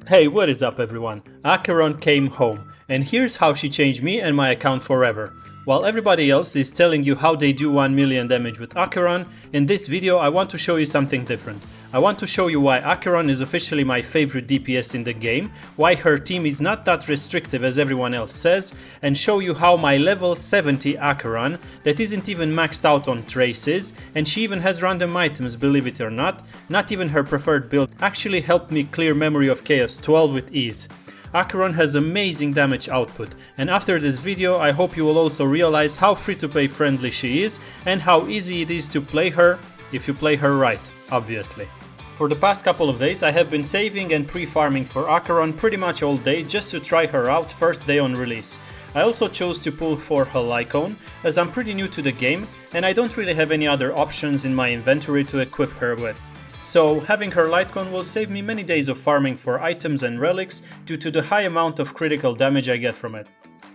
Hey, what is up everyone? Acheron came home, and here's how she changed me and my account forever. While everybody else is telling you how they do 1 million damage with Acheron, in this video I want to show you something different. I want to show you why Acheron is officially my favorite DPS in the game, why her team is not that restrictive as everyone else says, and show you how my level 70 Acheron, that isn't even maxed out on traces, and she even has random items, believe it or not even her preferred build, actually helped me clear Memory of Chaos 12 with ease. Acheron has amazing damage output, and after this video I hope you will also realize how free-to-play friendly she is and how easy it is to play her if you play her right, obviously. For the past couple of days I have been saving and pre-farming for Acheron pretty much all day just to try her out first day on release. I also chose to pull for her Lycone as I'm pretty new to the game and I don't really have any other options in my inventory to equip her with. So having her Lycone will save me many days of farming for items and relics due to the high amount of critical damage I get from it.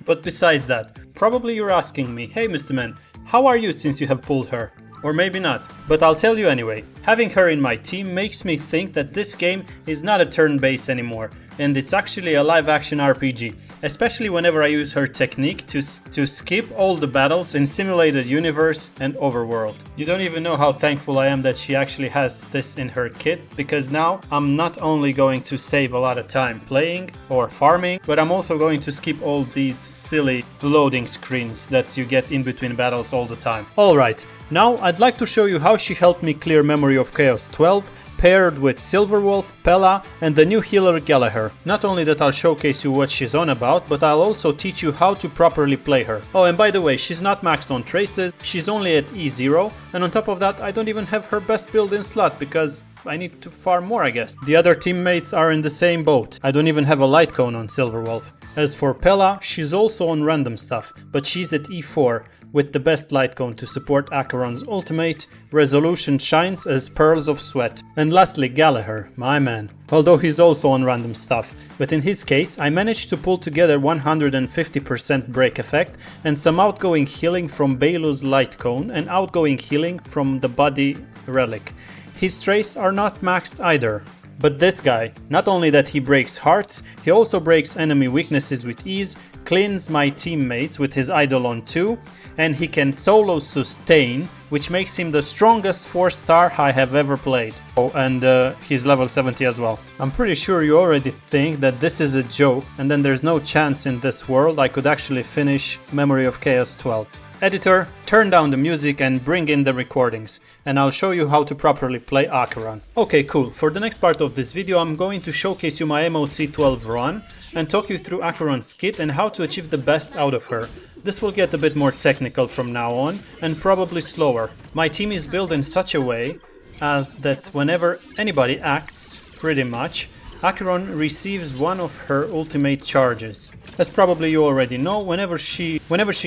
But besides that, probably you're asking me, hey MisterMen, how are you since you have pulled her? Or maybe not, but I'll tell you anyway. Having her in my team makes me think that this game is not a turn-based anymore, and it's actually a live-action RPG, especially whenever I use her technique to skip all the battles in simulated universe and overworld. You don't even know how thankful I am that she actually has this in her kit, because now I'm not only going to save a lot of time playing or farming, but I'm also going to skip all these silly loading screens that you get in between battles all the time. Alright. Now I'd like to show you how she helped me clear Memory of Chaos 12 paired with Silverwolf, Pella and the new healer Gallagher. Not only that I'll showcase you what she's on about, but I'll also teach you how to properly play her. Oh, and by the way, she's not maxed on traces, she's only at E0, and on top of that I don't even have her best build in slot because I need to farm more, I guess. The other teammates are in the same boat. I don't even have a light cone on Silverwolf. As for Pella, she's also on random stuff, but she's at E4 with the best light cone to support Acheron's ultimate. Resolution shines as pearls of sweat. And lastly Gallagher, my man. Although he's also on random stuff, but in his case I managed to pull together 150% break effect and some outgoing healing from Bailu's light cone and outgoing healing from the body relic. His traits are not maxed either. But this guy, not only that he breaks hearts, he also breaks enemy weaknesses with ease, cleans my teammates with his Eidolon 2, and he can solo sustain, which makes him the strongest 4-star I have ever played. Oh, and he's level 70 as well. I'm pretty sure you already think that this is a joke, and then there's no chance in this world I could actually finish Memory of Chaos 12. Editor, turn down the music and bring in the recordings, and I'll show you how to properly play Acheron. Okay, cool. For the next part of this video I'm going to showcase you my MOC 12 run and talk you through Acheron's kit and how to achieve the best out of her. This will get a bit more technical from now on and probably slower. My team is built in such a way as that whenever anybody acts, pretty much, Acheron receives one of her ultimate charges. As probably you already know, whenever she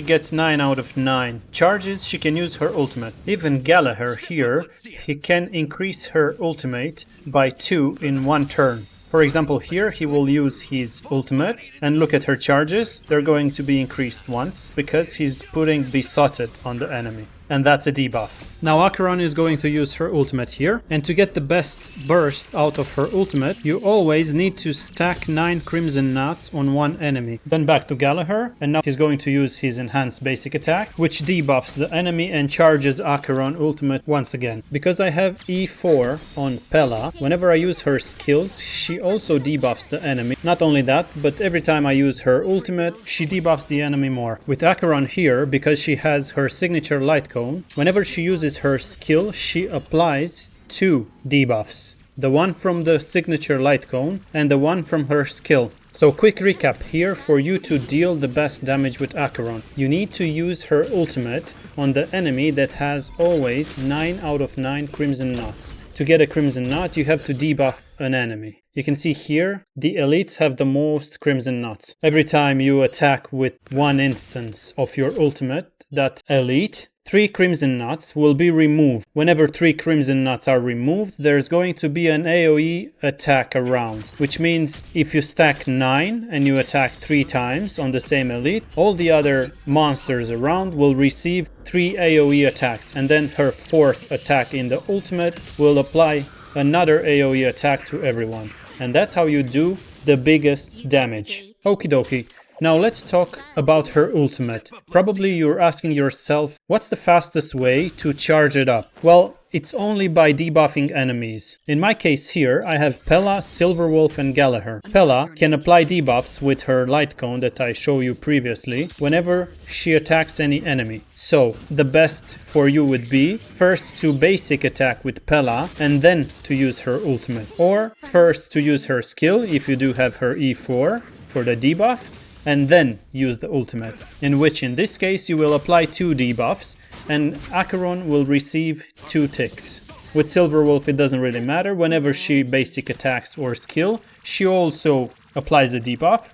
gets 9 out of 9 charges, she can use her ultimate. Even Gallagher here, he can increase her ultimate by 2 in one turn. For example, here he will use his ultimate and look at her charges. They're going to be increased once because he's putting Besotted on the enemy. And that's a debuff. Now Acheron is going to use her ultimate here, and to get the best burst out of her ultimate, you always need to stack 9 Crimson Knots on one enemy. Then back to Gallagher, and now he's going to use his enhanced basic attack, which debuffs the enemy and charges Acheron ultimate once again. Because I have E4 on Pella, whenever I use her skills, she also debuffs the enemy. Not only that, but every time I use her ultimate, she debuffs the enemy more. With Acheron here, because she has her signature light cone, whenever she uses her skill, she applies 2 debuffs. The one from the signature light cone and the one from her skill. So quick recap here for you to deal the best damage with Acheron. You need to use her ultimate on the enemy that has always 9 out of 9 Crimson Knots. To get a Crimson Knot, you have to debuff an enemy. You can see here, the elites have the most Crimson Knots. Every time you attack with one instance of your ultimate, that elite, 3 Crimson Knots will be removed. Whenever 3 Crimson Knots are removed, there's going to be an AoE attack around, which means if you stack 9 and you attack 3 times on the same elite, all the other monsters around will receive 3 AoE attacks, and then her 4th attack in the ultimate will apply another AoE attack to everyone. And that's how you do the biggest damage. Okie dokie. Now let's talk about her ultimate. Probably you're asking yourself, what's the fastest way to charge it up? Well, it's only by debuffing enemies. In my case here, I have Pela, Silverwolf and Gallagher. Pela can apply debuffs with her light cone that I showed you previously whenever she attacks any enemy. So, the best for you would be first to basic attack with Pela and then to use her ultimate. Or first to use her skill if you do have her E4 for the debuff, and then use the ultimate, in which in this case you will apply 2 debuffs and Acheron will receive 2 ticks. With Silverwolf it doesn't really matter, whenever she basic attacks or skill she also applies a debuff,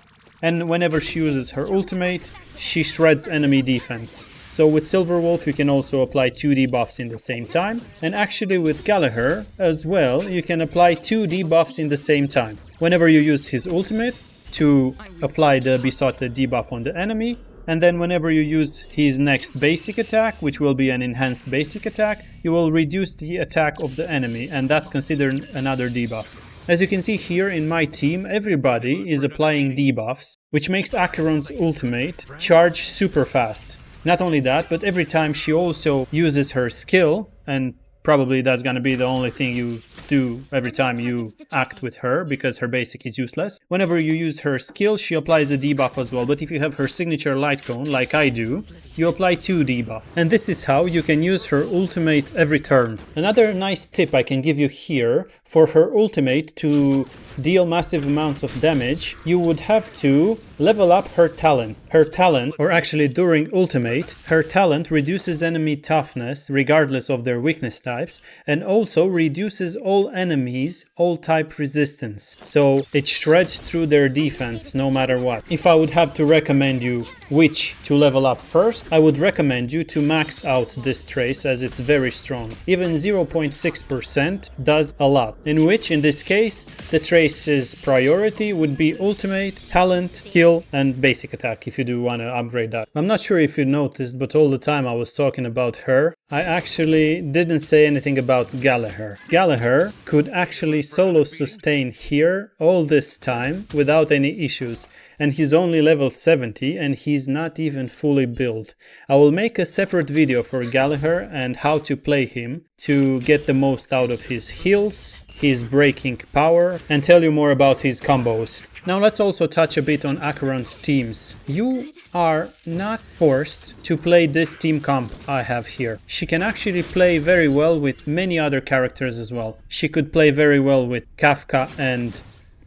and whenever she uses her ultimate she shreds enemy defense. So with Silverwolf you can also apply 2 debuffs in the same time, and actually with Gallagher as well you can apply 2 debuffs in the same time. Whenever you use his ultimate to apply the besotted debuff on the enemy, and then whenever you use his next basic attack, which will be an enhanced basic attack, you will reduce the attack of the enemy, and that's considered another debuff. As you can see here in my team, everybody is applying debuffs, which makes Acheron's ultimate charge super fast. Not only that, but every time she also uses her skill, and probably that's gonna be the only thing you do every time you act with her, because her basic is useless. Whenever you use her skill, she applies a debuff as well, but if you have her signature light cone, like I do, you apply 2 debuff. And this is how you can use her ultimate every turn. Another nice tip I can give you here, for her ultimate to deal massive amounts of damage, you would have to level up her talent. Her talent, or actually during ultimate, her talent reduces enemy toughness regardless of their weakness types, and also reduces all enemies all type resistance. So it shreds through their defense no matter what. If I would have to recommend you which to level up first, I would recommend you to max out this trace as it's very strong. Even 0.6% does a lot. In which, in this case, the trace's priority would be ultimate, talent, kill, and basic attack if you do want to upgrade that. I'm not sure if you noticed, but all the time I was talking about her, I actually didn't say anything about Gallagher. Gallagher could actually solo sustain here all this time without any issues. And he's only level 70 and he's not even fully built. I will make a separate video for Gallagher and how to play him to get the most out of his heals, his breaking power, and tell you more about his combos. Now let's also touch a bit on Acheron's teams. You are not forced to play this team comp I have here. She can actually play very well with many other characters as well. She could play very well with Kafka and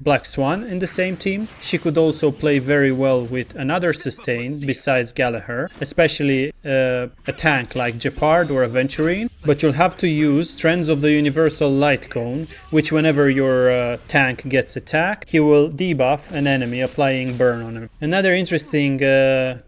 Black Swan in the same team. She could also play very well with another sustain besides Gallagher, especially a tank like Jeopard or Aventurine. But you'll have to use Trends of the Universal Light Cone, which whenever your tank gets attacked, he will debuff an enemy, applying burn on him. Another interesting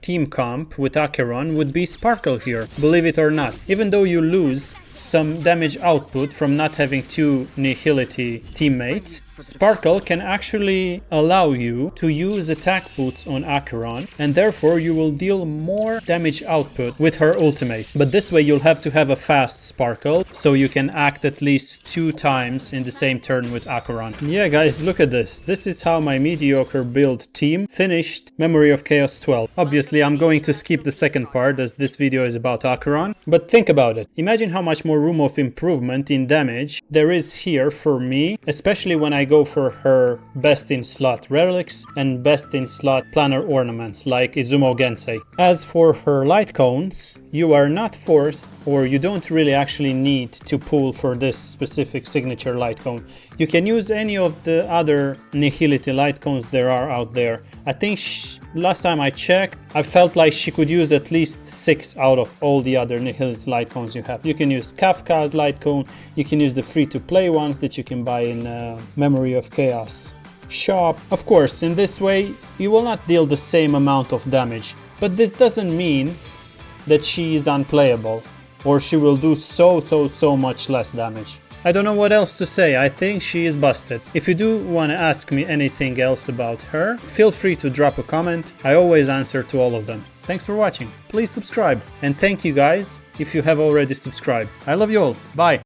team comp with Acheron would be Sparkle here, believe it or not. Even though you lose some damage output from not having 2 Nihility teammates, Sparkle can actually allow you to use attack boots on Acheron, and therefore you will deal more damage output with her ultimate. But this way you'll have to have a fast Sparkle, so you can act at least 2 times in the same turn with Acheron. Yeah guys, look at this. This is how my mediocre build team finished Memory of Chaos 12. Obviously I'm going to skip the second part as this video is about Acheron, but think about it. Imagine how much more room of improvement in damage there is here for me, especially when I go for her best in slot relics and best in slot planar ornaments like Izumo Gensei. As for her light cones, you are not forced, or you don't really actually need to pull for this specific signature light cone. You can use any of the other Nihility light cones there are out there. I think last time I checked, I felt like she could use at least 6 out of all the other Nihility light cones you have. You can use Kafka's light cone, you can use the free-to-play ones that you can buy in Memory of Chaos shop. Of course, in this way, you will not deal the same amount of damage, but this doesn't mean that she is unplayable, or she will do so much less damage. I don't know what else to say, I think she is busted. If you do want to ask me anything else about her, feel free to drop a comment, I always answer to all of them. Thanks for watching, please subscribe, and thank you guys if you have already subscribed. I love you all, bye!